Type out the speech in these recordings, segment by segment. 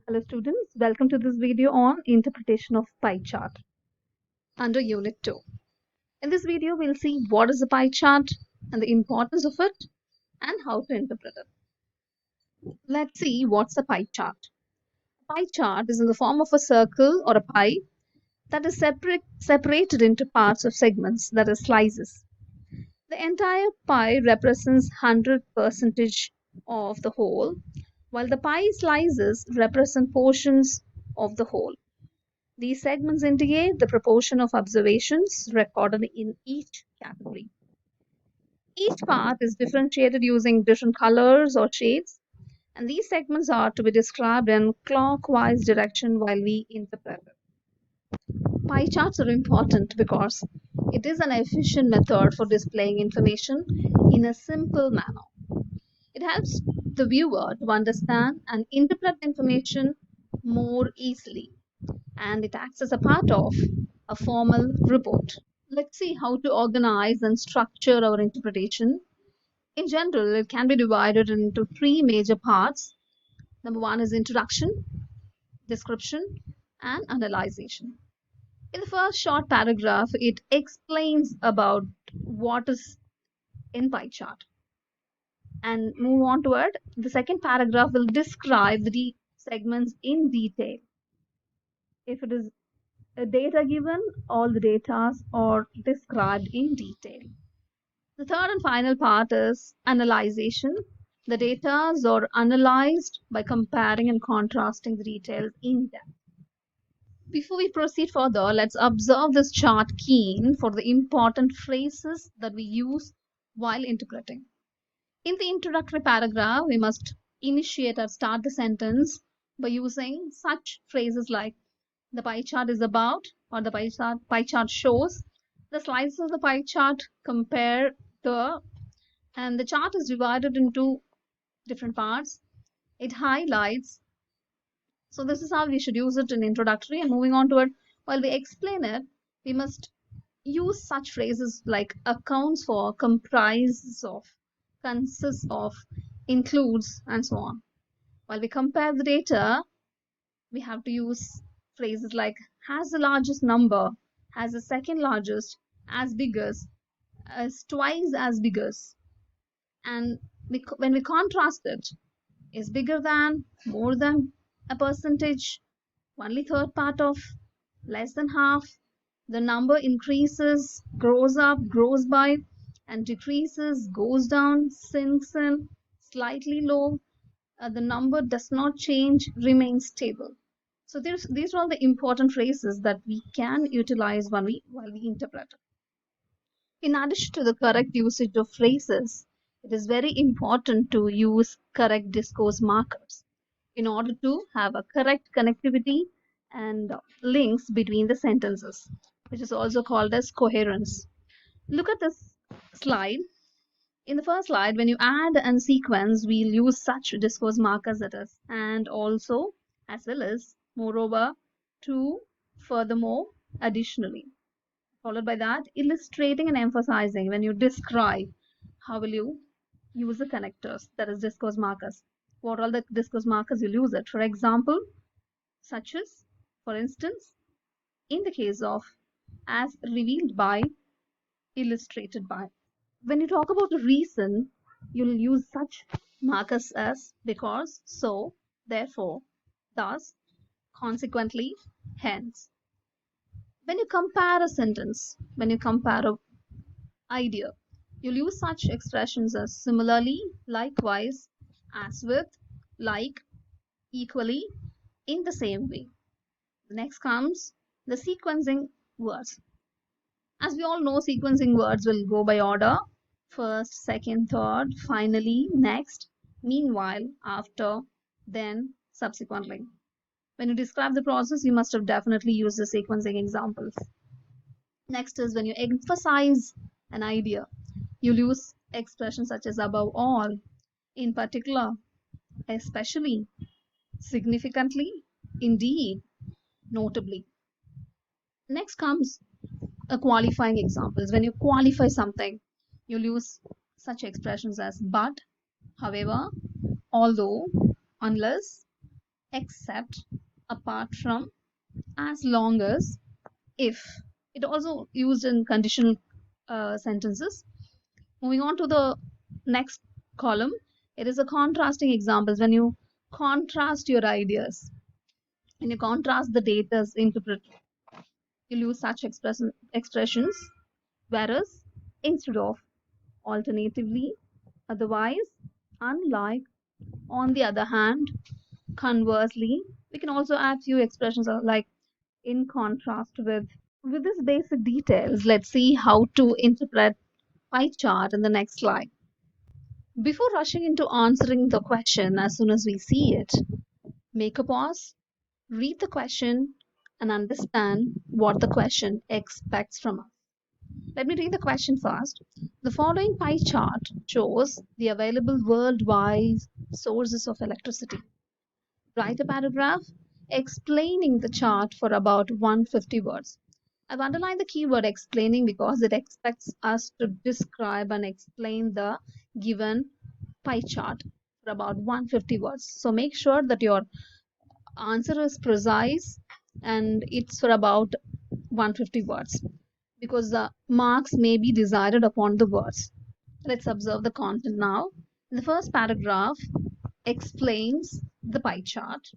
Hello students, welcome to this video on interpretation of pie chart under unit 2. In this video, we'll see what is a pie chart and the importance of it and how to interpret it. Let's see what's a pie chart. A pie chart is in the form of a circle or a pie that is separated into parts of segments, that is slices. The entire pie represents 100% of the whole, while the pie slices represent portions of the whole. These segments indicate the proportion of observations recorded in each category. Each part is differentiated using different colors or shades, and these segments are to be described in clockwise direction while we interpret it. Pie charts are important because it is an efficient method for displaying information in a simple manner. It helps the viewer to understand and interpret information more easily, and it acts as a part of a formal report. Let's see how to organize and structure our interpretation. In general, it can be divided into three major parts. Number one is introduction, description, and analyzation. In the first short paragraph, it explains about what is in pie chart and move on to it. The second paragraph will describe the segments in detail. If it is a data given, all the data are described in detail. The third and final part is analyzation. The data are analyzed by comparing and contrasting the details in depth. Before we proceed further, let's observe this chart keen for the important phrases that we use while interpreting. In the introductory paragraph, we must initiate or start the sentence by using such phrases like the pie chart is about, or the pie chart shows, the slices of the pie chart compare the, and the chart is divided into different parts. It highlights. So this is how we should use it in introductory, and moving on to it, while we explain it, we must use such phrases like accounts for, comprises of, consists of, includes, and so on. While we compare the data, we have to use phrases like has the largest number, has the second largest, as big as twice as big as. And when we contrast it, is bigger than, more than, a percentage, only third part of, less than half, the number increases, grows up, grows by, and decreases, goes down, sinks in, slightly low, the number does not change, remains stable. So these are all the important phrases that we can utilize while we interpret. In addition to the correct usage of phrases, it is very important to use correct discourse markers in order to have a correct connectivity and links between the sentences, which is also called as coherence. Look at this slide. In the first slide, when you add and sequence, we'll use such discourse markers that is, and also, as well as, moreover, to, furthermore, additionally. Followed by that, illustrating and emphasizing. When you describe, how will you use the connectors, that is discourse markers? What are the discourse markers you'll use it? For example, such as, for instance, in the case of as revealed by, illustrated by. When you talk about the reason, you'll use such markers as because, so, therefore, thus, consequently, hence. When you compare a sentence, when you compare an idea, you'll use such expressions as similarly, likewise, as with, like, equally, in the same way. Next comes the sequencing words. As we all know, sequencing words will go by order: first, second, third, finally, next, meanwhile, after, then, subsequently. When you describe the process, you must have definitely used the sequencing examples. Next is when you emphasize an idea, you'll use expressions such as above all, in particular, especially, significantly, indeed, notably. Next comes a qualifying examples. When you qualify something, you'll use such expressions as but, however, although, unless, except, apart from, as long as, if. It also used in conditional sentences. Moving on to the next column, it is a contrasting examples. When you contrast your ideas, when you contrast the data interpret, you'll use such expressions, whereas, instead of, alternatively, otherwise, unlike, on the other hand, conversely. We can also add few expressions like in contrast with. With this basic details, let's see how to interpret pie chart in the next slide. Before rushing into answering the question as soon as we see it, make a pause, read the question, and understand what the question expects from us. Let me read the question first. The following pie chart shows the available worldwide sources of electricity. Write a paragraph explaining the chart for about 150 words. I've underlined the keyword explaining because it expects us to describe and explain the given pie chart for about 150 words. So make sure that your answer is precise and it's for about 150 words because the marks may be decided upon the words. Let's observe the content now. The first paragraph explains the pie chart,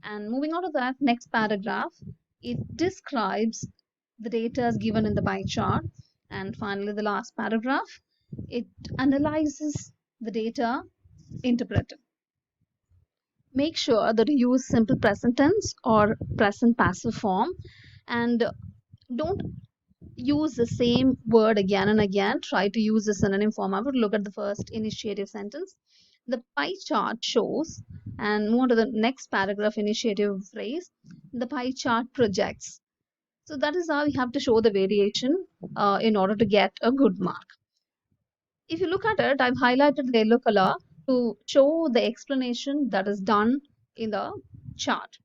and moving on to that next paragraph, it describes the data as given in the pie chart, and finally the last paragraph, it analyzes the data interpreted. Make sure that you use simple present tense or present passive form, and don't use the same word again and again. Try to use the synonym form. I would look at the first initiative sentence. The pie chart shows, and move on to the next paragraph initiative phrase. The pie chart projects. So that is how we have to show the variation in order to get a good mark. If you look at it, I've highlighted the yellow color to show the explanation that is done in the chart.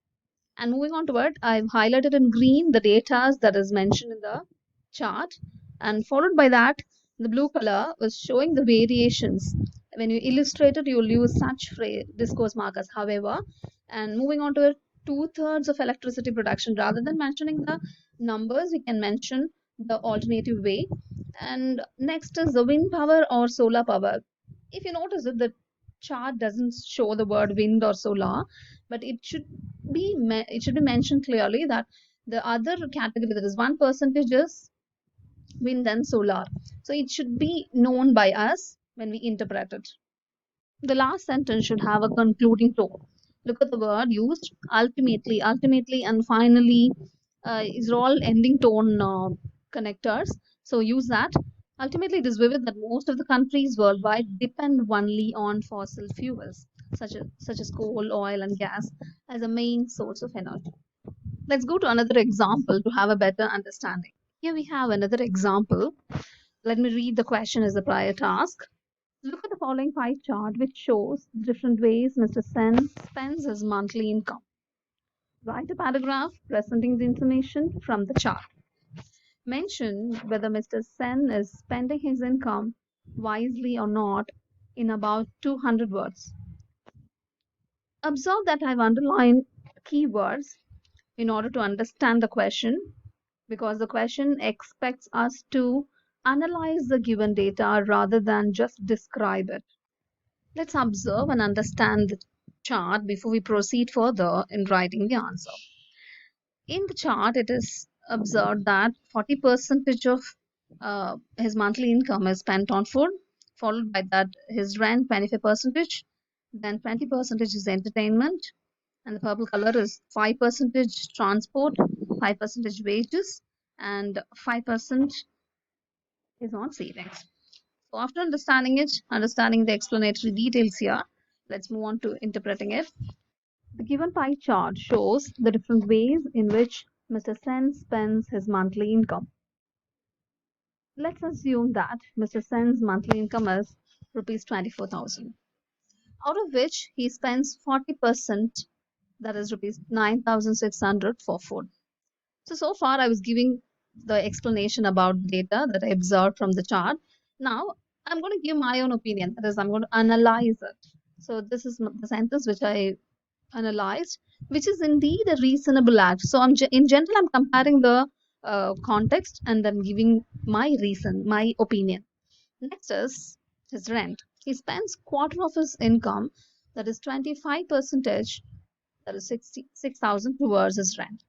And moving on to it, I've highlighted in green the data that is mentioned in the chart, and followed by that, the blue color was showing the variations. When you illustrate it, you will use such discourse markers. However, and moving on to it, 2/3 of electricity production, rather than mentioning the numbers, we can mention the alternative way. And next is the wind power or solar power. If you notice it, the chart doesn't show the word wind or solar, but it should be mentioned clearly that the other category, that is 1%, is wind and solar. So it should be known by us when we interpret it. The last sentence should have a concluding tone. Look at the word used, ultimately. Ultimately and finally is all ending tone connectors. So use that. Ultimately, it is vivid that most of the countries worldwide depend only on fossil fuels, such as coal, oil, and gas, as a main source of energy. Let's go to another example to have a better understanding. Here we have another example. Let me read the question as a prior task. Look at the following pie chart, which shows different ways Mr. Sen spends his monthly income. Write a paragraph presenting the information from the chart. Mention whether Mr. Sen is spending his income wisely or not in about 200 words. Observe that I've underlined keywords in order to understand the question, because the question expects us to analyze the given data rather than just describe it. Let's observe and understand the chart before we proceed further in writing the answer. In the chart, it is observed that 40% of his monthly income is spent on food, followed by that his rent 25%, then 20% is entertainment, and the purple color is 5% transport, 5% wages, and 5% is on savings. So after understanding it, understanding the explanatory details here, let's move on to interpreting it. The given pie chart shows the different ways in which Mr. Sen spends his monthly income. Let's assume that Mr. Sen's monthly income is rupees 24,000, out of which he spends 40%, that is rupees 9,600 for food. So far I was giving the explanation about data that I observed from the chart. Now I'm going to give my own opinion. That is, I'm going to analyze it. So this is the sentence which I analyzed. which is indeed a reasonable act. So in general, I'm comparing the context and then giving my reason, my opinion. Next is his rent. He spends quarter of his income, that is 25 percentage, that is 66,000 towards his rent.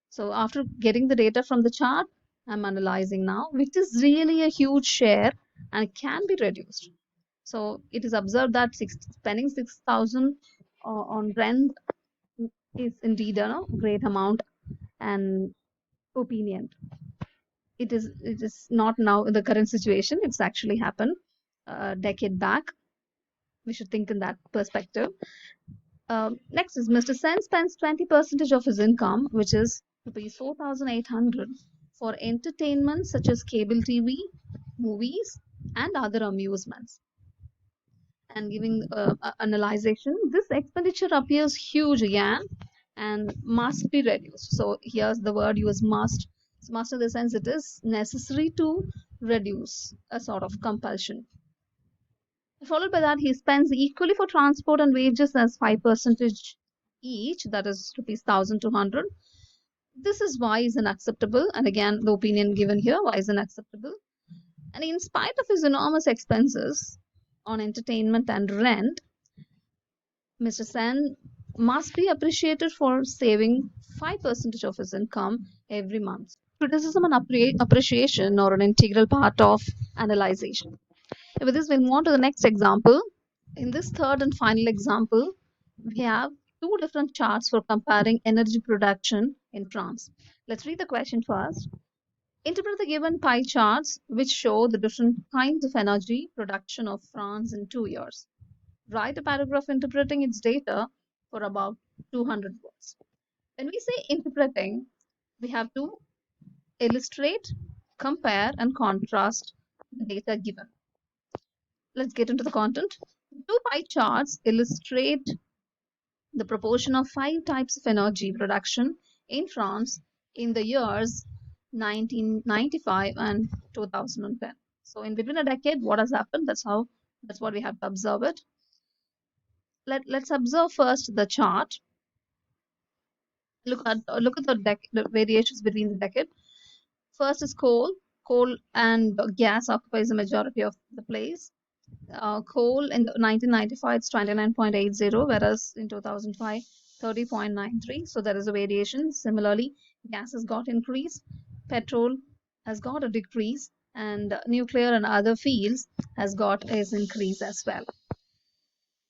So after getting the data from the chart, I'm analyzing now, which is really a huge share and it can be reduced. So it is observed that spending 6,000 on rent is indeed a great amount and opinion. It is not now in the current situation. It's actually happened a decade back. We should think in that perspective. Next is Mr. Sen spends 20% of his income, which is rupees 4,800, for entertainment such as cable TV, movies, and other amusements. And giving analyzation, this expenditure appears huge again and must be reduced. So here's the word used, must. So must in the sense it is necessary to reduce a sort of compulsion. Followed by that, he spends equally for transport and wages as 5% each, that is rupees 1,200. This is wise and acceptable. And again, the opinion given here, wise and acceptable. And in spite of his enormous expenses on entertainment and rent, Mr. Sen must be appreciated for saving 5% of his income every month. Criticism and appreciation are an integral part of analyzation. With this, we'll move on to the next example. In this third and final example, we have two different charts for comparing energy production in France. Let's read the question first. Interpret the given pie charts which show the different kinds of energy production of France in 2 years. Write a paragraph interpreting its data for about 200 words. When we say interpreting, we have to illustrate, compare, and contrast the data given. Let's get into the content. Two pie charts illustrate the proportion of 5 types of energy production in France in the years 1995 and 2010. So in between a decade, what has happened? That's what we have to observe it. Let's observe first the chart. Look at the variations between the decade. First is coal. Coal and gas occupies the majority of the place. Coal in 1995 it's 29.80, whereas in 2005 30.93. So there is a variation. Similarly, gas has got increase, petrol has got a decrease, and nuclear and other fields has got its increase as well.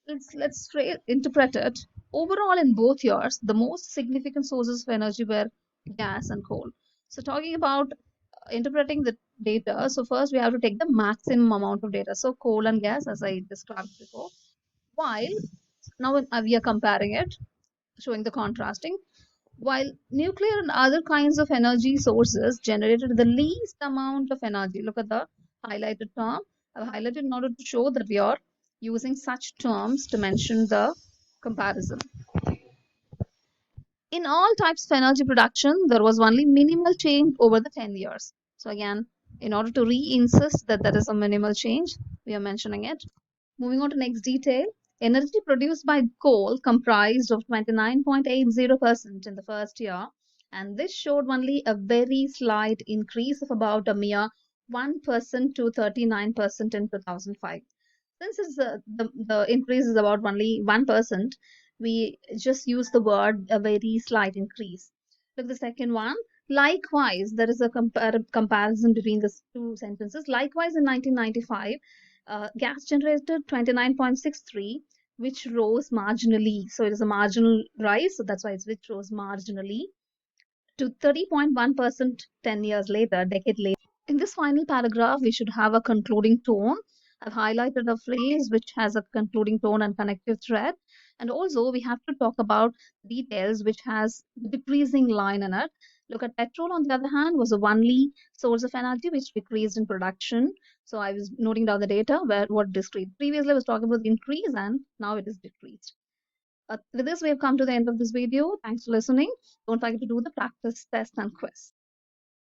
Let's interpret it. Overall, in both years, the most significant sources of energy were gas and coal. So talking about interpreting the data, so first we have to take the maximum amount of data. So coal and gas, as I described before. While now we are comparing it, showing the contrasting. While nuclear and other kinds of energy sources generated the least amount of energy. Look at the highlighted term. I've highlighted in order to show that we are using such terms to mention the comparison. In all types of energy production, there was only minimal change over the 10 years. So again, in order to re-insist that there is a minimal change, we are mentioning it. Moving on to next detail. Energy produced by coal comprised of 29.80% in the first year, and this showed only a very slight increase of about a mere 1% to 39% in 2005. Since the increase is about only 1%, we just use the word a very slight increase. Look the second one. Likewise, there is a comparison between the two sentences. Likewise, in 1995, gas generated 29.63, which rose marginally. So it is a marginal rise. So that's why it's which rose marginally to 30.1% 10 years later, decade later. In this final paragraph, we should have a concluding tone. I've highlighted a phrase which has a concluding tone and connective thread. And also, we have to talk about details which has decreasing line in it. Look at petrol, on the other hand, was the only source of energy which decreased in production. So I was noting down the data where what decreased. Previously, I was talking about the increase, and now it is decreased. With this, we have come to the end of this video. Thanks for listening. Don't forget to do the practice test and quiz.